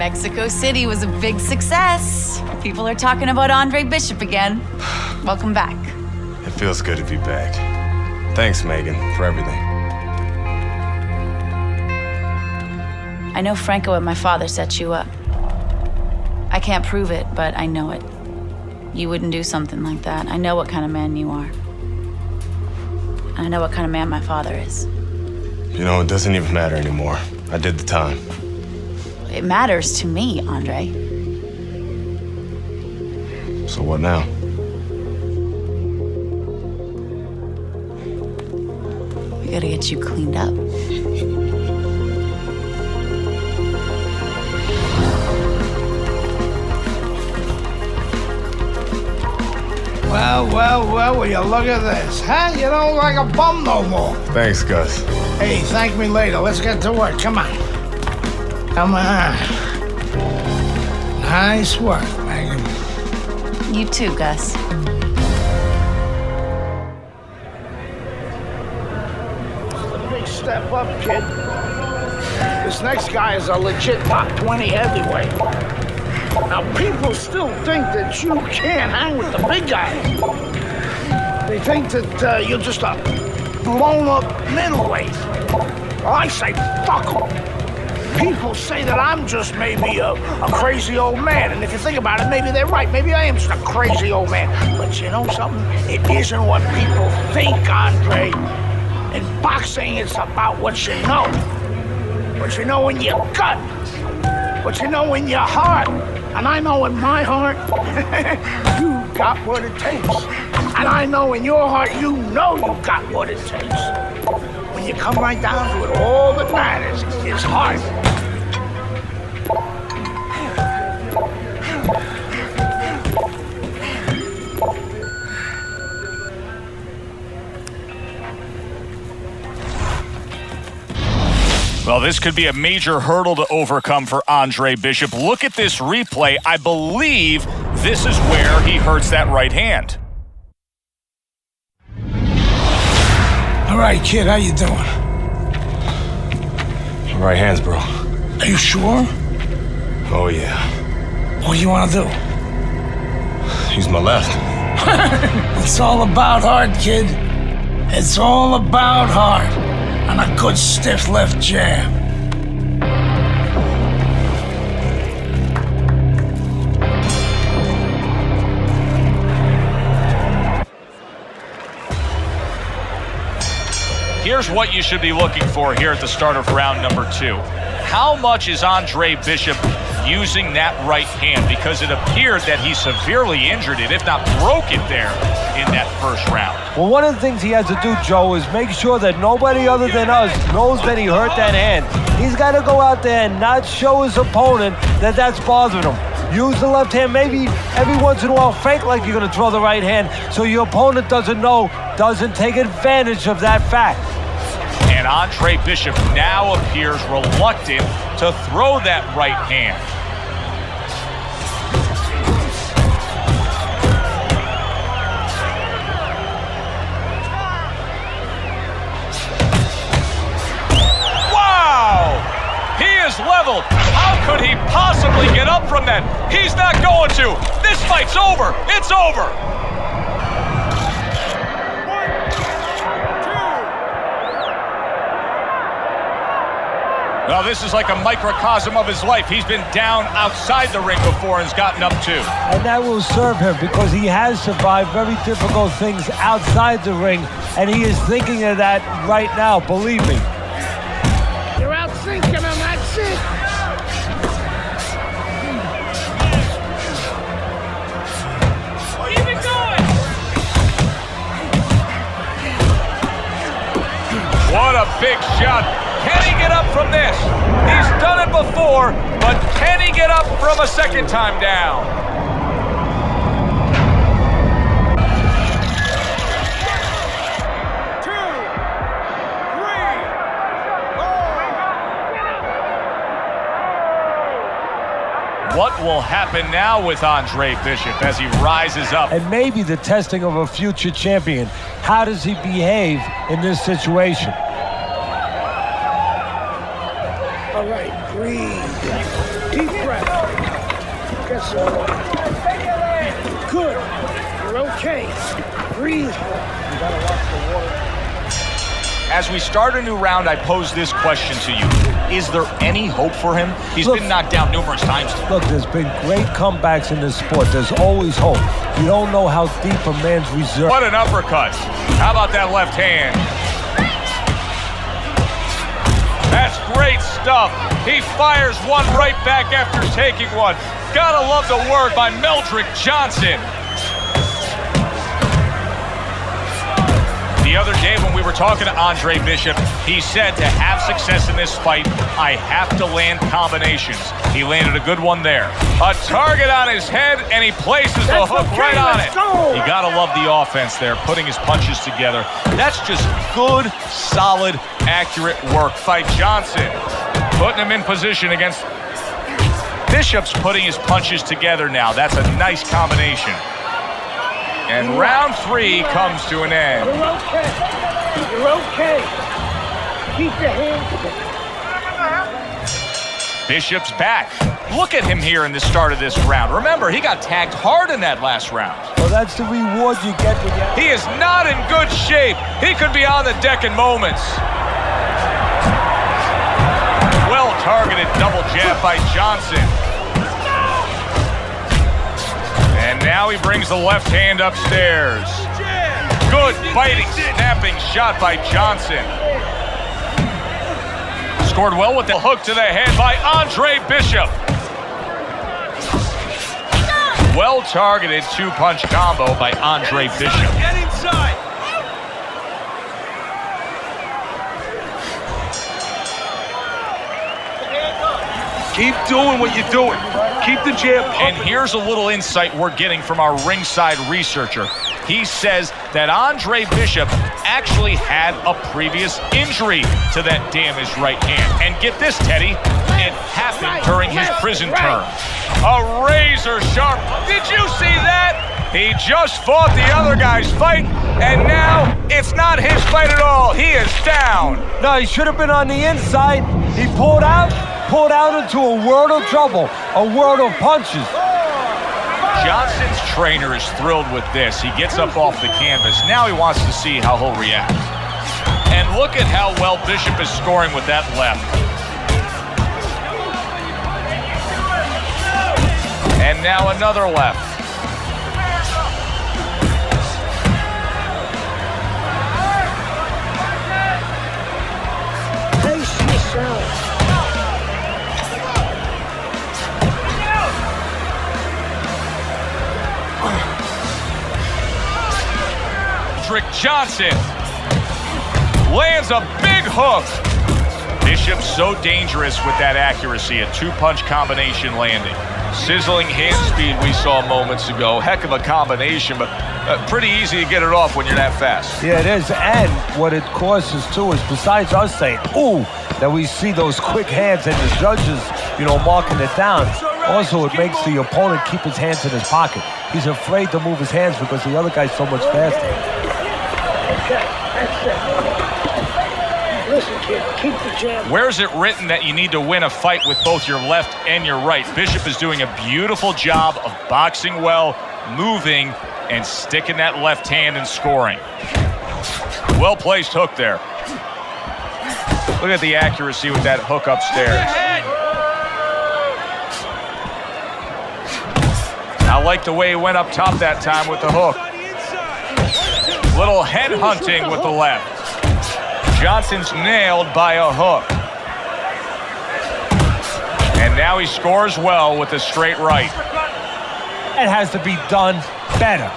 Mexico City was a big success. People are talking about Andre Bishop again. Welcome back. It feels good to be back. Thanks, Megan, for everything. I know Franco and my father set you up. I can't prove it, but I know it. You wouldn't do something like that. I know what kind of man you are. And I know what kind of man my father is. You know, it doesn't even matter anymore. I did the time. It matters to me, Andre. So what now? We gotta get you cleaned up. Well, will you look at this, huh? You don't look like a bum no more. Thanks, Gus. Hey, thank me later. Let's get to work. Come on. Come on. Nice work, Megan. You too, Gus. A big step up, kid. This next guy is a legit top 20 heavyweight. Now, people still think that you can't hang with the big guys. They think that you're just a blown-up middleweight. Well, I say, fuck them. People say that I'm just maybe a crazy old man, and if you think about it, maybe they're right. Maybe I am just a crazy old man. But you know something? It isn't what people think, Andre. In boxing, it's about what you know. What you know in your gut. What you know in your heart. And I know in my heart, you got what it takes. And I know in your heart, you know you got what it takes. When you come right down to it, all that matters is heart. Well, this could be a major hurdle to overcome for Andre Bishop. Look at this replay. I believe this is where he hurts that right hand. All right, kid, how you doing? Right hands, bro. Are you sure? Oh, yeah. What do you want to do? Use my left. It's all about heart, kid. It's all about heart. And a good stiff left jab. Here's what you should be looking for here at the start of round number 2. How much is Andre Bishop using that right hand? Because it appeared that he severely injured it, if not broke it there in that first round. Well, one of the things he has to do, Joe, is make sure that nobody other than us knows that he hurt that hand. He's got to go out there and not show his opponent that that's bothering him. Use the left hand, maybe every once in a while fake like you're going to throw the right hand so your opponent doesn't know, doesn't take advantage of that fact. And Andre Bishop now appears reluctant to throw that right hand. Wow! He is leveled. How could he possibly get up from that? He's not going to. This fight's over. It's over. Well, this is like a microcosm of his life. He's been down outside the ring before and has gotten up too. And that will serve him because he has survived very difficult things outside the ring, and he is thinking of that right now, believe me. You're out thinking him, that's it. Keep it going. What a big shot. Can he get up from this? He's done it before, but can he get up from a second time down? What will happen now with Andre Bishop as he rises up? And maybe the testing of a future champion. How does he behave in this situation? All right, breathe. Deep breath. Get some water. Good. You're okay. Breathe. You gotta watch the water. As we start a new round, I pose this question to you. Is there any hope for him? He's been knocked down numerous times. Look, there's been great comebacks in this sport. There's always hope. You don't know how deep a man's reserve. What an uppercut. How about that left hand? That's great stuff. He fires one right back after taking one. Gotta love the word by Meldrick Johnson. The other day when we were talking to Andre Bishop, he said to have success in this fight, I have to land combinations. He landed a good one there. A target on his head, and he places the hook right on it. You gotta love the offense there, putting his punches together. That's just good, solid, accurate work by Johnson. Putting him in position against... Bishop's putting his punches together now. That's a nice combination. And round 3 comes to an end. You're okay. You're okay. Keep your hands. Bishop's back. Look at him here in the start of this round. Remember, he got tagged hard in that last round. Well, that's the reward you get with you. He is not in good shape. He could be on the deck in moments. Well-targeted double jab by Johnson. And now he brings the left hand upstairs. Good biting, snapping shot by Johnson. Scored well with the hook to the head by Andre Bishop. Well-targeted two-punch combo by Andre Bishop. Get inside. Keep doing what you're doing. Keep the jab pumping. And here's a little insight we're getting from our ringside researcher. He says that Andre Bishop actually had a previous injury to that damaged right hand. And get this, Teddy, it happened during his prison term. A razor sharp. Did you see that? He just fought the other guy's fight, and now it's not his fight at all. He is down. No, he should have been on the inside. He pulled out into a world of trouble, a world of punches. Johnson's trainer is thrilled with this. He gets up off the canvas. Now he wants to see how he'll react. And look at how well Bishop is scoring with that left. And now another left. Pace yourself. Johnson lands a big hook. Bishop's so dangerous with that accuracy, a two-punch combination landing. Sizzling hand speed we saw moments ago. Heck of a combination, but pretty easy to get it off when you're that fast. Yeah, it is. And what it causes too is, besides us saying, ooh, that we see those quick hands and the judges, marking it down, also it makes the opponent keep his hands in his pocket. He's afraid to move his hands because the other guy's so much faster. Okay, that's it. Listen, kid, keep the jab. Where's it written that you need to win a fight with both your left and your right? Bishop is doing a beautiful job of boxing well, moving, and sticking that left hand and scoring. Well-placed hook there. Look at the accuracy with that hook upstairs. I like the way he went up top that time with the hook. Little head hunting with the left. Johnson's nailed by a hook. And now he scores well with the straight right. It has to be done better.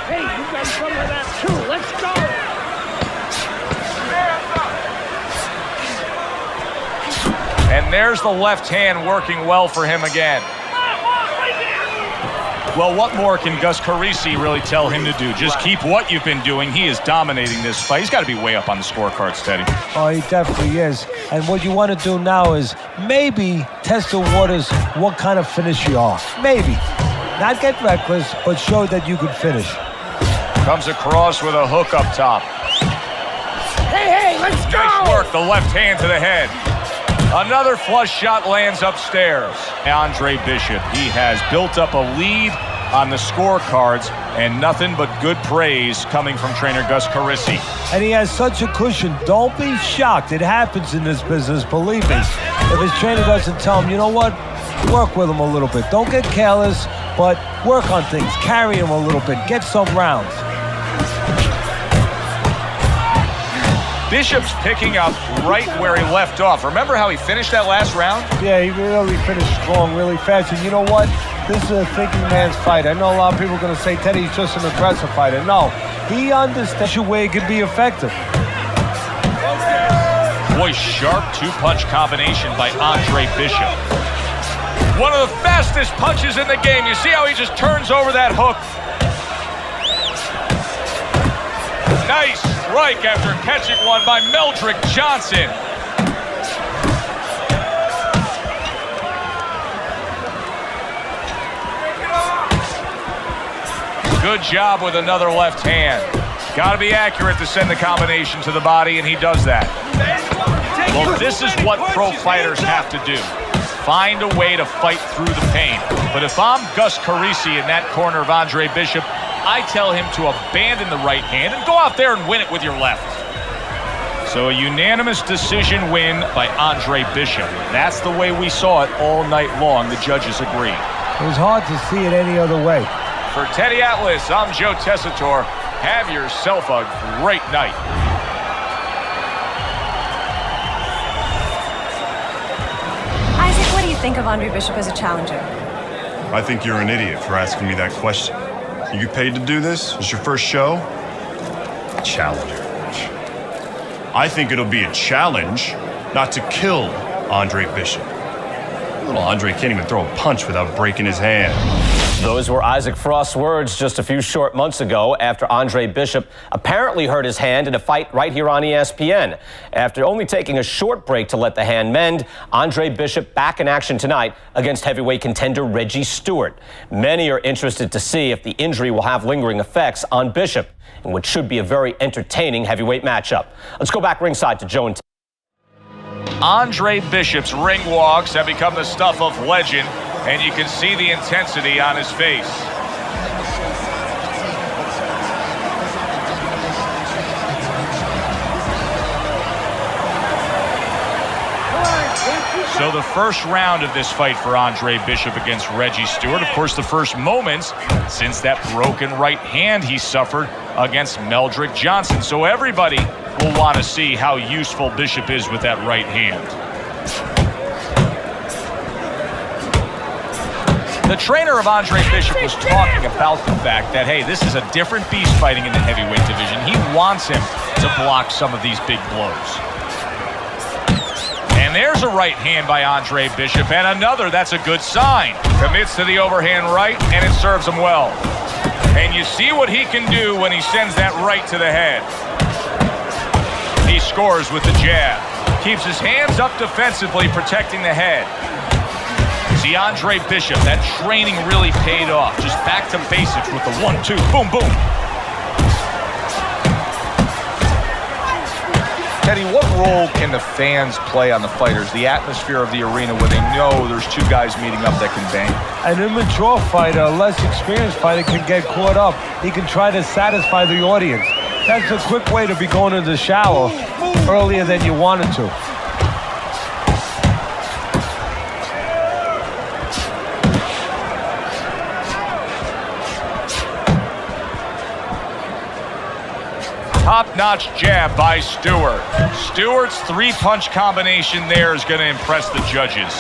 Hey, you got some of that too. Let's go. And there's the left hand working well for him again. Well, what more can Gus Carisi really tell him to do? Just keep what you've been doing. He is dominating this fight. He's got to be way up on the scorecards, Teddy. Oh, he definitely is. And what you want to do now is maybe test the waters what kind of finish you are. Maybe. Not get reckless, but show that you can finish. Comes across with a hook up top. Hey, let's go! Nice work, the left hand to the head. Another flush shot lands upstairs. Andre Bishop, he has built up a lead on the scorecards, and nothing but good praise coming from trainer Gus Carisi. And he has such a cushion. Don't be shocked. It happens in this business, believe me. If his trainer doesn't tell him, you know what? Work with him a little bit. Don't get careless, but work on things. Carry him a little bit. Get some rounds. Bishop's picking up right where he left off. Remember how he finished that last round? Yeah, he really finished strong, really fast. And you know what? This is a thinking man's fight. I know a lot of people are going to say Teddy's just an aggressive fighter. No, he understands where he can be effective. Boy, sharp two-punch combination by Andre Bishop. One of the fastest punches in the game. You see how he just turns over that hook? Nice strike after catching one by Meldrick Johnson. Good job with another left hand. Got to be accurate to send the combination to the body, and he does that. Well, this is what pro fighters have to do. Find a way to fight through the pain. But if I'm Gus Carisi in that corner of Andre Bishop, I tell him to abandon the right hand and go out there and win it with your left. So a unanimous decision win by Andre Bishop. That's the way we saw it all night long. The judges agree. It was hard to see it any other way. For Teddy Atlas, I'm Joe Tessitore. Have yourself a great night. Isaac, what do you think of Andre Bishop as a challenger? I think you're an idiot for asking me that question. You get paid to do this? It's your first show? Challenger. I think it'll be a challenge not to kill Andre Bishop. Little Andre can't even throw a punch without breaking his hand. Those were Isaac Frost's words just a few short months ago after Andre Bishop apparently hurt his hand in a fight right here on ESPN. After only taking a short break to let the hand mend, Andre Bishop back in action tonight against heavyweight contender Reggie Stewart. Many are interested to see if the injury will have lingering effects on Bishop in what should be a very entertaining heavyweight matchup. Let's go back ringside to Joe and Andre Bishop's ring walks have become the stuff of legend, and you can see the intensity on his face. So the first round of this fight for Andre Bishop against Reggie Stewart, of course, the first moments since that broken right hand he suffered against Meldrick Johnson. So everybody will want to see how useful Bishop is with that right hand. The trainer of Andre Bishop was talking about the fact that, hey, this is a different beast fighting in the heavyweight division. He wants him to block some of these big blows. And there's a right hand by Andre Bishop, and another. That's a good sign. Commits to the overhand right, and it serves him well. And you see what he can do when he sends that right to the head. He scores with the jab. Keeps his hands up defensively, protecting the head. See, Andre Bishop, that training really paid off. Just back to basics with the 1-2, boom, boom. Teddy, what role can the fans play on the fighters? The atmosphere of the arena where they know there's two guys meeting up that can bang. An immature fighter, a less experienced fighter can get caught up. He can try to satisfy the audience. That's a quick way to be going to the shower earlier than you wanted to. Top-notch jab by Stewart. Stewart's three-punch combination there is going to impress the judges.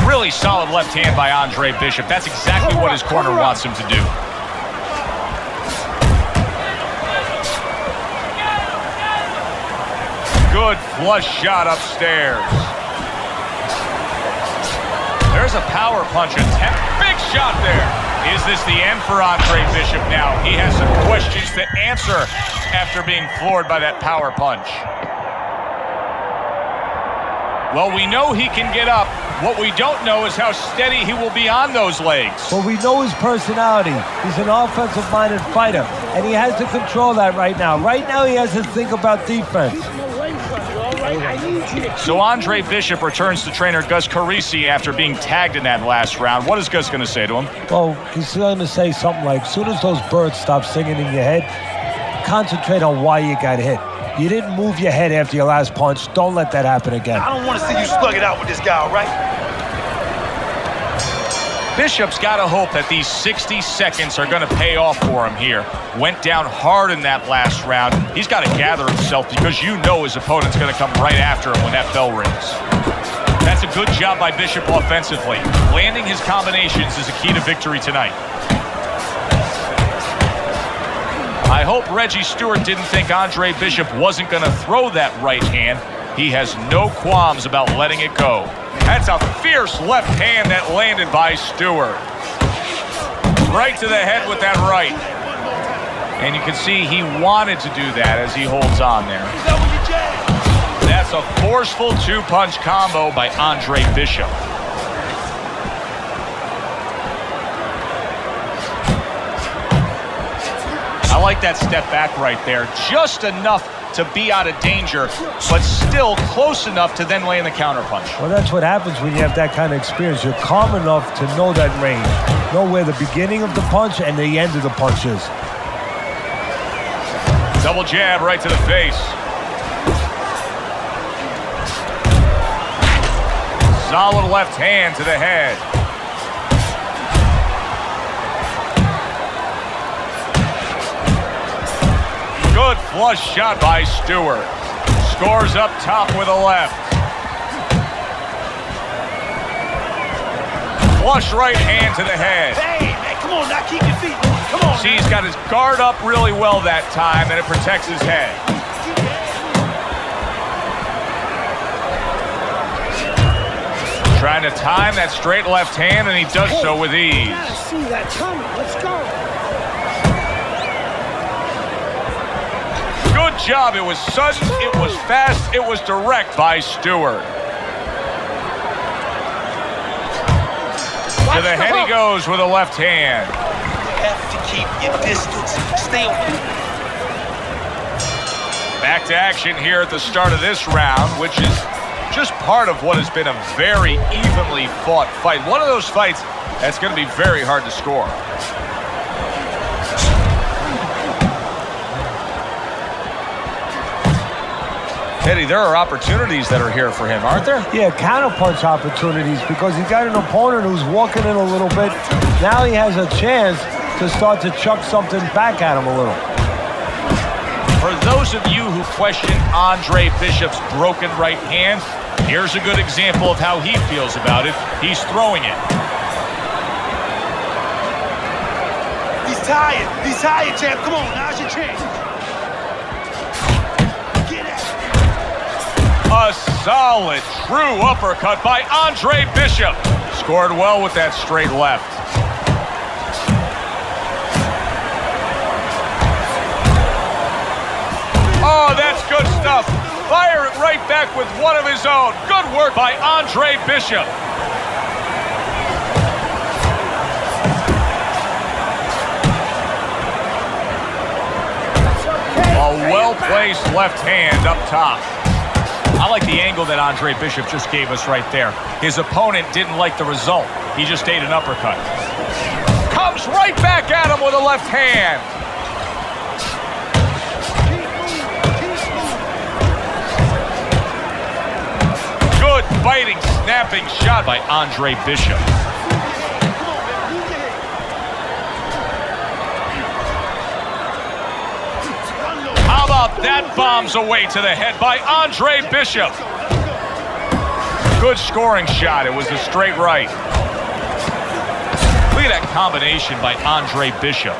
Really solid left hand by Andre Bishop. That's exactly what his corner wants him to do. Good flush shot upstairs. There's a power punch attempt. Big shot there. Is this the end for Andre Bishop now? He has some questions to answer after being floored by that power punch. Well, we know he can get up. What we don't know is how steady he will be on those legs. Well, we know his personality. He's an offensive-minded fighter, and he has to control that right now. Right now, he has to think about defense. So Andre Bishop returns to trainer Gus Carisi after being tagged in that last round. What is Gus going to say to him? Well, he's going to say something like, as soon as those birds stop singing in your head, concentrate on why you got hit. You didn't move your head after your last punch. Don't let that happen again. I don't want to see you slug it out with this guy, all right? Bishop's got to hope that these 60 seconds are going to pay off for him here. Went down hard in that last round. He's got to gather himself because you know his opponent's going to come right after him when that bell rings. That's a good job by Bishop offensively. Landing his combinations is a key to victory tonight. I hope Reggie Stewart didn't think Andre Bishop wasn't going to throw that right hand. He has no qualms about letting it go. That's a fierce left hand that landed by Stewart. Right to the head with that right. And you can see he wanted to do that as he holds on there. That's a forceful two-punch combo by Andre Bishop. I like that step back right there. Just enough to be out of danger, but still close enough to then land the counterpunch. Well, that's what happens when you have that kind of experience. You're calm enough to know that range, know where the beginning of the punch and the end of the punch is. Double jab right to the face. Solid left hand to the head. Good flush shot by Stewart. Scores up top with a left. Flush right hand to the head. Hey, man, come on, now keep your feet moving. Come on. See, he's got his guard up really well that time, and it protects his head. Trying to time that straight left hand, and he does so with ease. I see that coming. Let's go. Good job. It was sudden, it was fast, it was direct by Stewart. To the head he goes with a left hand. You have to keep your distance. Stay away. Back to action here at the start of this round, which is just part of what has been a very evenly fought fight. One of those fights that's going to be very hard to score. Eddie, there are opportunities that are here for him, aren't there? Yeah, counterpunch opportunities because he's got an opponent who's walking in a little bit. Now he has a chance to start to chuck something back at him a little. For those of you who question Andre Bishop's broken right hand, here's a good example of how he feels about it. He's throwing it. He's tired. He's tired, champ. Come on, now's your chance. A solid, true uppercut by Andre Bishop. Scored well with that straight left. Oh, that's good stuff. Fire it right back with one of his own. Good work by Andre Bishop. A well-placed left hand up top. I like the angle that Andre Bishop just gave us right there. His opponent didn't like the result. He just ate an uppercut. Comes right back at him with a left hand. Good biting, snapping shot by Andre Bishop. That bombs away to the head by Andre Bishop. Good scoring shot. It was a straight right. Look at that combination by Andre Bishop.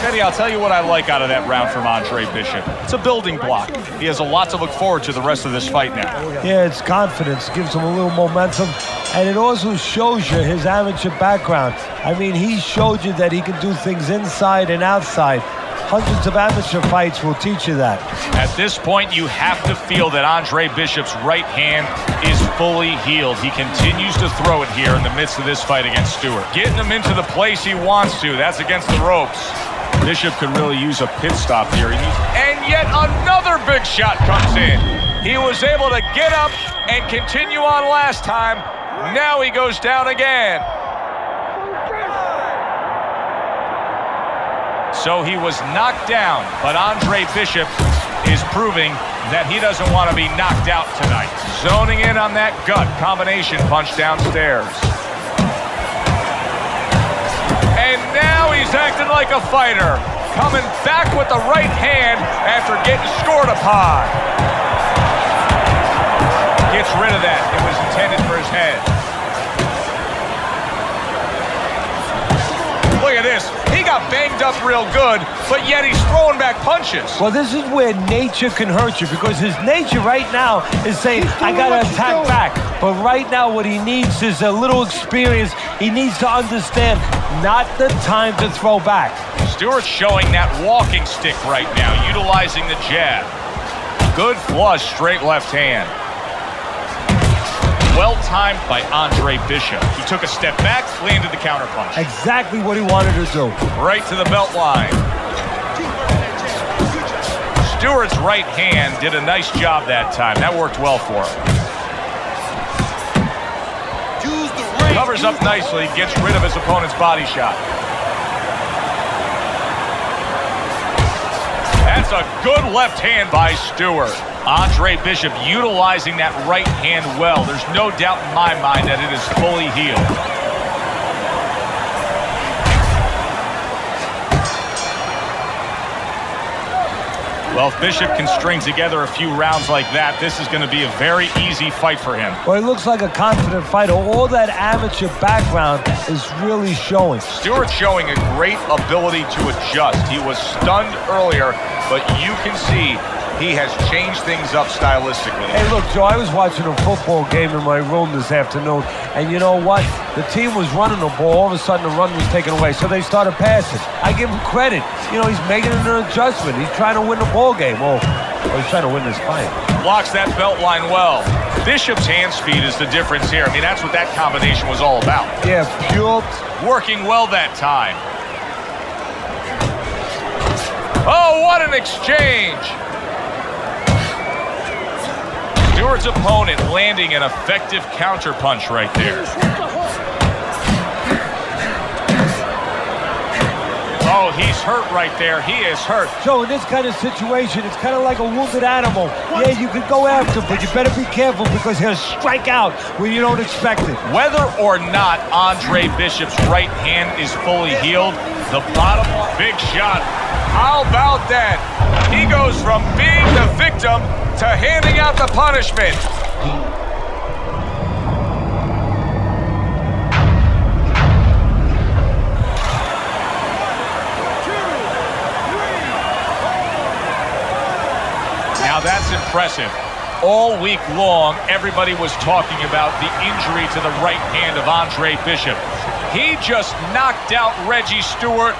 Teddy, I'll tell you what I like out of that round from Andre Bishop. It's a building block. He has a lot to look forward to the rest of this fight now. Yeah, it's confidence, gives him a little momentum, and it also shows you his amateur background. I mean, he showed you that he can do things inside and outside. Hundreds of amateur fights will teach you that. At this point, you have to feel that Andre Bishop's right hand is fully healed. He continues to throw it here in the midst of this fight against Stewart. Getting him into the place he wants to. That's against the ropes. Bishop could really use a pit stop here. And yet another big shot comes in. He was able to get up and continue on last time. Now he goes down again. So he was knocked down, but Andre Bishop is proving that he doesn't want to be knocked out tonight. Zoning in on that gut combination punch downstairs. And now he's acting like a fighter, coming back with the right hand after getting scored upon. Gets rid of that. It was intended for his head. Look at this. He got banged up real good, but yet he's throwing back punches. Well, this is where nature can hurt you, because his nature right now is saying, I gotta attack back. But right now what he needs is a little experience. He needs to understand, not the time to throw back. Stewart's showing that walking stick right now, utilizing the jab. Good flush, straight left hand. Well timed by Andre Bishop. He took a step back, landed the counterpunch. Exactly what he wanted to do. Right to the belt line. Stewart's right hand did a nice job that time. That worked well for him. Covers up nicely, gets rid of his opponent's body shot. That's a good left hand by Stewart. Andre Bishop utilizing that right hand well. There's no doubt in my mind that it is fully healed. Well, if Bishop can string together a few rounds like that, this is going to be a very easy fight for him. Well, he looks like a confident fighter. All that amateur background is really showing. Stewart's showing a great ability to adjust. He was stunned earlier, but you can see he has changed things up stylistically. Hey, look, Joe, I was watching a football game in my room this afternoon, and you know what? The team was running the ball. All of a sudden, the run was taken away, so they started passing. I give him credit. You know, he's making an adjustment. He's trying to win the ball game. Well, he's trying to win this fight. Blocks that belt line well. Bishop's hand speed is the difference here. I mean, that's what that combination was all about. Yeah, pure. Working well that time. Oh, what an exchange! Stewart's opponent landing an effective counterpunch right there. Oh, he's hurt right there. He is hurt. So in this kind of situation, it's kind of like a wounded animal. Yeah, you can go after him, but you better be careful because he'll strike out when you don't expect it. Whether or not Andre Bishop's right hand is fully healed, the bottom big shot. How about that? He goes from being the victim to handing out the punishment. Now that's impressive. All week long, everybody was talking about the injury to the right hand of Andre Bishop. He just knocked out Reggie Stewart